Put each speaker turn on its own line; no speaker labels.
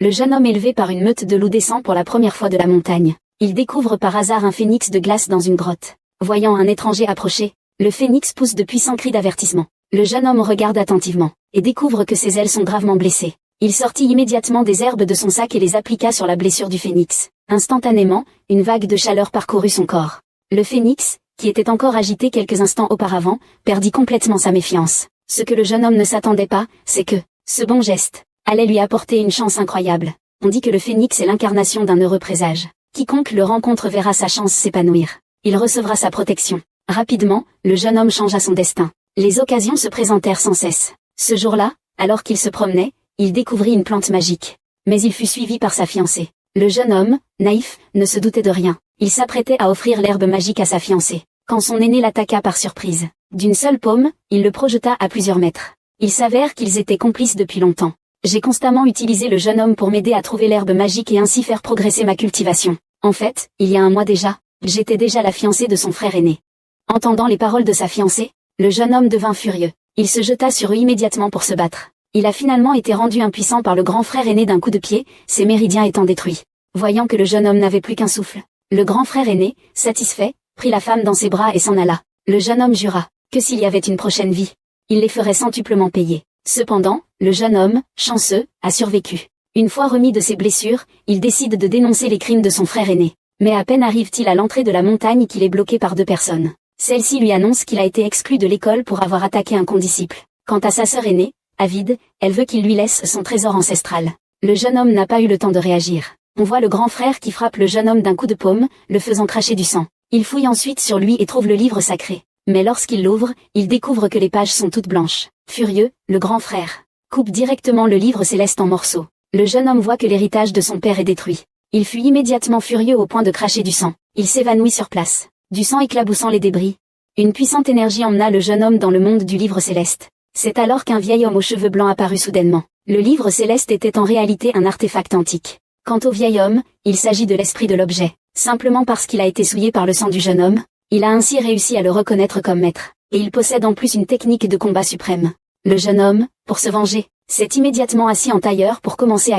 Le jeune homme élevé par une meute de loups descend pour la première fois de la montagne. Il découvre par hasard un phénix de glace dans une grotte. Voyant un étranger approcher, le phénix pousse de puissants cris d'avertissement. Le jeune homme regarde attentivement, et découvre que ses ailes sont gravement blessées. Il sortit immédiatement des herbes de son sac et les appliqua sur la blessure du phénix. Instantanément, une vague de chaleur parcourut son corps. Le phénix, qui était encore agité quelques instants auparavant, perdit complètement sa méfiance. Ce que le jeune homme ne s'attendait pas, c'est que, ce bon geste, allait lui apporter une chance incroyable. On dit que le phénix est l'incarnation d'un heureux présage. Quiconque le rencontre verra sa chance s'épanouir. Il recevra sa protection. Rapidement, le jeune homme changea son destin. Les occasions se présentèrent sans cesse. Ce jour-là, alors qu'il se promenait, il découvrit une plante magique. Mais il fut suivi par sa fiancée. Le jeune homme, naïf, ne se doutait de rien. Il s'apprêtait à offrir l'herbe magique à sa fiancée, quand son aîné l'attaqua par surprise. D'une seule paume, il le projeta à plusieurs mètres. Il s'avère qu'ils étaient complices depuis longtemps. J'ai constamment utilisé le jeune homme pour m'aider à trouver l'herbe magique et ainsi faire progresser ma cultivation. En fait, il y a un mois déjà, j'étais déjà la fiancée de son frère aîné. Entendant les paroles de sa fiancée, le jeune homme devint furieux. Il se jeta sur eux immédiatement pour se battre. Il a finalement été rendu impuissant par le grand frère aîné d'un coup de pied, ses méridiens étant détruits. Voyant que le jeune homme n'avait plus qu'un souffle, le grand frère aîné, satisfait, prit la femme dans ses bras et s'en alla. Le jeune homme jura que s'il y avait une prochaine vie, il les ferait centuplement payer. Cependant, le jeune homme, chanceux, a survécu. Une fois remis de ses blessures, il décide de dénoncer les crimes de son frère aîné. Mais à peine arrive-t-il à l'entrée de la montagne qu'il est bloqué par deux personnes. Celle-ci lui annonce qu'il a été exclu de l'école pour avoir attaqué un condisciple. Quant à sa sœur aînée, avide, elle veut qu'il lui laisse son trésor ancestral. Le jeune homme n'a pas eu le temps de réagir. On voit le grand frère qui frappe le jeune homme d'un coup de paume, le faisant cracher du sang. Il fouille ensuite sur lui et trouve le livre sacré. Mais lorsqu'il l'ouvre, il découvre que les pages sont toutes blanches. Furieux, le grand frère coupe directement le livre céleste en morceaux. Le jeune homme voit que l'héritage de son père est détruit. Il fut immédiatement furieux au point de cracher du sang. Il s'évanouit sur place, du sang éclaboussant les débris. Une puissante énergie emmena le jeune homme dans le monde du livre céleste. C'est alors qu'un vieil homme aux cheveux blancs apparut soudainement. Le livre céleste était en réalité un artefact antique. Quant au vieil homme, il s'agit de l'esprit de l'objet. Simplement parce qu'il a été souillé par le sang du jeune homme, il a ainsi réussi à le reconnaître comme maître. Et il possède en plus une technique de combat suprême. Le jeune homme, pour se venger, s'est immédiatement assis en tailleur pour commencer à